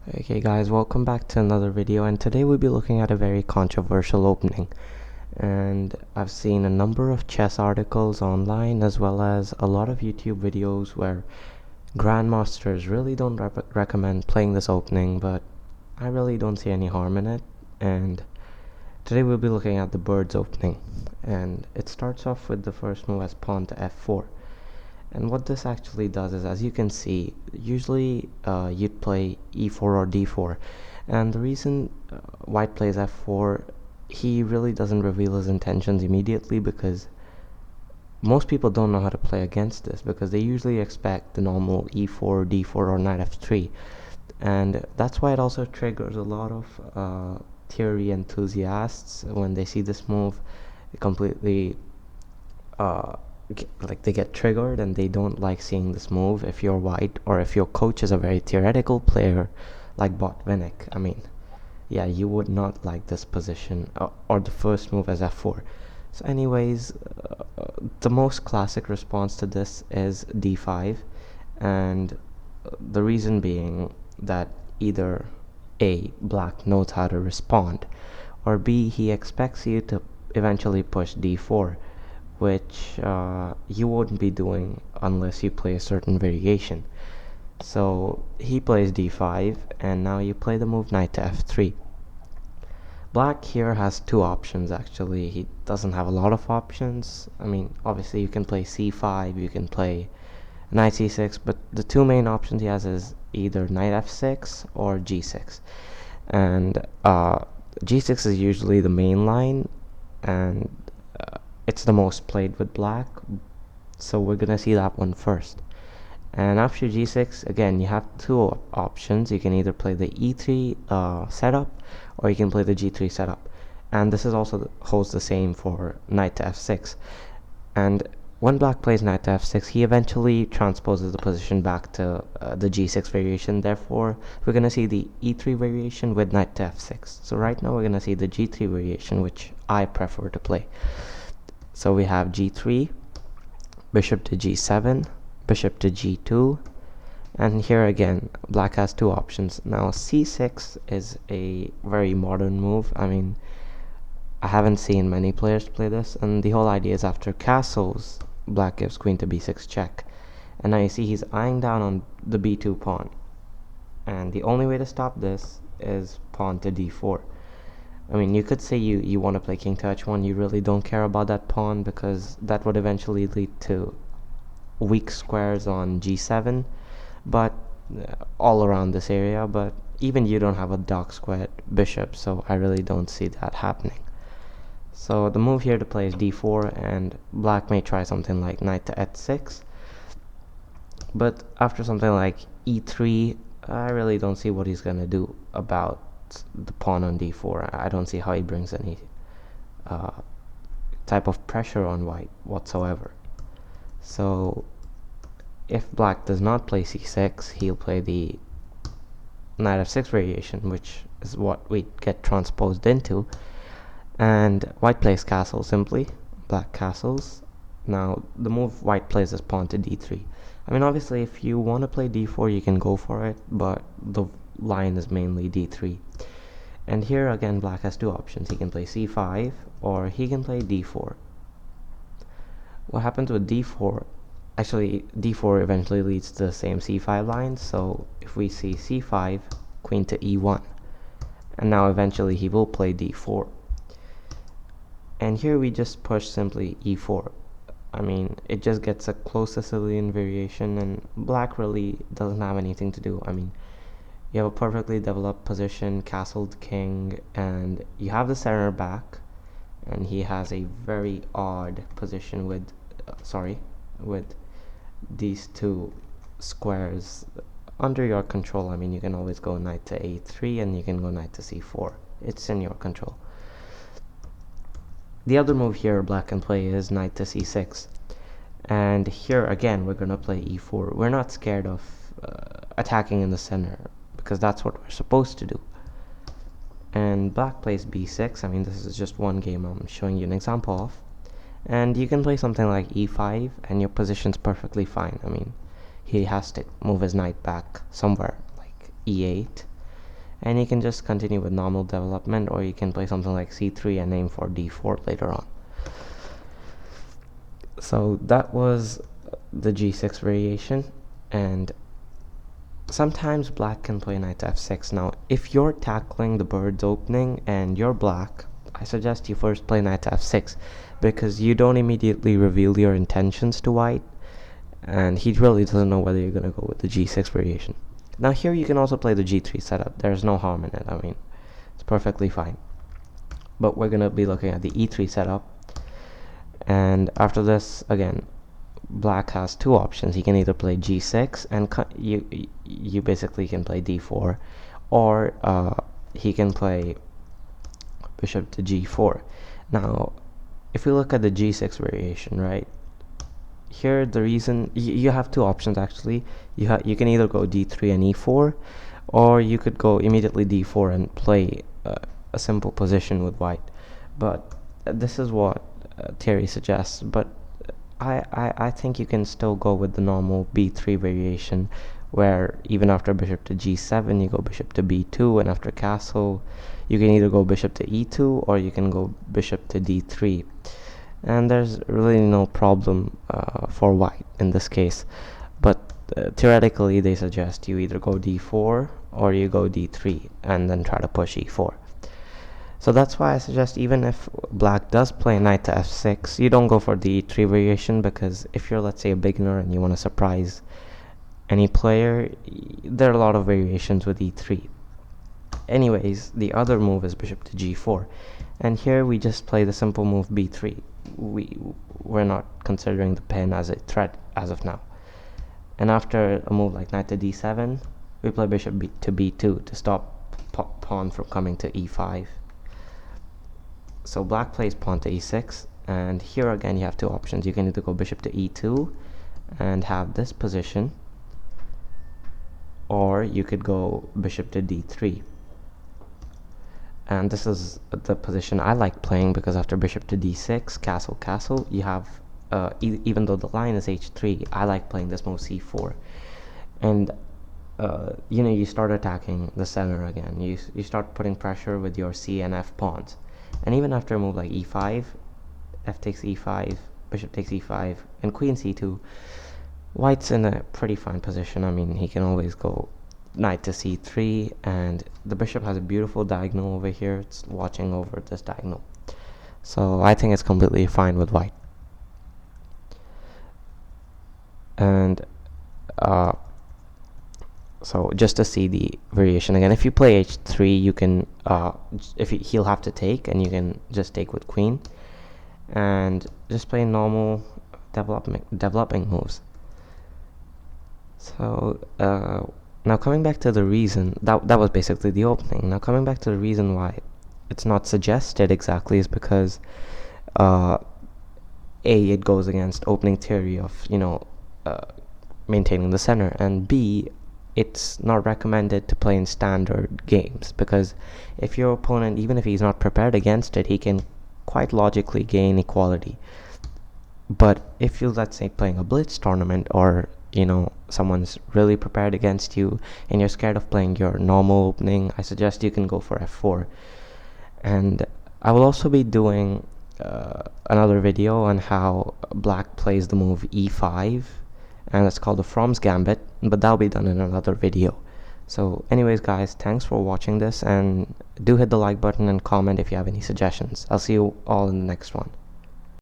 Okay guys, welcome back to another video, and today we'll be looking at a very controversial opening. And I've seen a number of chess articles online as well as a lot of YouTube videos where grandmasters really don't recommend playing this opening, but I really don't see any harm in it. And today we'll be looking at the bird's opening, and it starts off with the first move as pawn to f4. And what this actually does is, as you can see, usually you'd play e4 or d4, and the reason white plays f4, he really doesn't reveal his intentions immediately because most people don't know how to play against this, because they usually expect the normal e4, d4, or knight f3, and that's why it also triggers a lot of theory enthusiasts when they see this move. It completely like they get triggered and they don't like seeing this move if you're white, or if your coach is a very theoretical player like Botvinnik. I mean, yeah, you would not like this position, or the first move as f4. So anyways, the most classic response to this is d5, and the reason being that either A, black knows how to respond, or B, he expects you to eventually push d4, which you wouldn't be doing unless you play a certain variation. So he plays d5, and now you play the move knight to f3. Black here has two options actually. He doesn't have a lot of options. I mean, obviously you can play c5, you can play knight c6, but the two main options he has is either knight f6 or g6. And g6 is usually the main line, and it's the most played with black, so we're gonna see that one first. And after g6, again, you have two options. You can either play the e3 setup, or you can play the g3 setup. And this is also holds the same for knight to f6. And when black plays knight to f6, he eventually transposes the position back to the g6 variation. Therefore, we're going to see the e3 variation with knight to f6. So right now we're going to see the g3 variation, which I prefer to play. So we have g3, bishop to g7, bishop to g2, and here again black has two options. Now c6 is a very modern move. I mean, I haven't seen many players play this, and the whole idea is after castles, black gives queen to b6 check, and now you see he's eyeing down on the b2 pawn, and the only way to stop this is pawn to d4. I mean, you could say you want to play king to h1, you really don't care about that pawn, because that would eventually lead to weak squares on g7, but all around this area, but even you don't have a dark squared bishop, so I really don't see that happening. So the move here to play is d4, and black may try something like knight to h6, but after something like e3, I really don't see what he's gonna do about the pawn on d4. I don't see how he brings any type of pressure on white whatsoever. So if black does not play c6, he'll play the knight f6 variation, which is what we get transposed into, and white plays castle simply, black castles. Now the move white plays is pawn to d3. I mean, obviously if you want to play d4 you can go for it, but the line is mainly d3. And here again black has two options. He can play c5 or he can play d4. What happens with d4, actually d4 eventually leads to the same c5 line, so if we see c5, queen to e1, and now eventually he will play d4. And here we just push simply e4. I mean, it just gets a close Sicilian variation, and black really doesn't have anything to do. I mean, you have a perfectly developed position, castled king, and you have the center back, and he has a very odd position with with these two squares under your control. I mean, you can always go knight to a3, and you can go knight to c4. It's in your control. The other move here black can play is knight to c6, and here again we're gonna play e4. We're not scared of attacking in the center, because that's what we're supposed to do. And black plays b6. I mean, this is just one game I'm showing you an example of, and you can play something like e5 and your position's perfectly fine. I mean, he has to move his knight back somewhere like e8, and you can just continue with normal development, or you can play something like c3 and aim for d4 later on. So that was the g6 variation, and sometimes black can play knight to f6. Now, if you're tackling the bird's opening and you're black, I suggest you first play knight to f6, because you don't immediately reveal your intentions to white, and he really doesn't know whether you're going to go with the g6 variation. Now here you can also play the g3 setup. There's no harm in it. I mean, it's perfectly fine. But we're going to be looking at the e3 setup, and after this, again, black has two options. He can either play g6 and you basically can play d4, or he can play bishop to g4. Now, if we look at the g6 variation, right, here the reason you have two options actually. You can either go d3 and e4, or you could go immediately d4 and play a simple position with white. But this is what theory suggests, but I think you can still go with the normal b3 variation, where even after bishop to g7 you go bishop to b2, and after castle you can either go bishop to e2 or you can go bishop to d3, and there's really no problem for white in this case. But theoretically they suggest you either go d4 or you go d3 and then try to push e4. So that's why I suggest, even if black does play knight to f6, you don't go for the e3 variation, because if you're, let's say, a beginner and you want to surprise any player, there are a lot of variations with e3. Anyways, the other move is bishop to g4, and here we just play the simple move b3. We're not considering the pin as a threat as of now. And after a move like knight to d7, we play bishop to b2 to stop pawn from coming to e5. So black plays pawn to e6, and here again you have two options. You can either go bishop to e2 and have this position, or you could go bishop to d3. And this is the position I like playing, because after bishop to d6, castle, castle, you have, even though the line is h3, I like playing this move c4. And you start attacking the center again. You start putting pressure with your c and f pawns. And even after a move like e5, f takes e5, bishop takes e5, and queen c2, white's in a pretty fine position. I mean, he can always go knight to c3, and the bishop has a beautiful diagonal over here. It's watching over this diagonal. So I think it's completely fine with white. And so just to see the variation again, if you play h3, you can he'll have to take, and you can just take with queen and just play normal developing moves. So now coming back to the reason that was basically the opening. Now coming back to the reason why it's not suggested exactly is because it goes against opening theory of maintaining the center, and b, it's not recommended to play in standard games, because if your opponent, even if he's not prepared against it, he can quite logically gain equality. But if you're, let's say, playing a blitz tournament, or someone's really prepared against you and you're scared of playing your normal opening, I suggest you can go for f4. And I will also be doing another video on how black plays the move e5, and it's called the Fromm's Gambit, but that'll be done in another video. So anyways guys, thanks for watching this, and do hit the like button and comment if you have any suggestions. I'll see you all in the next one.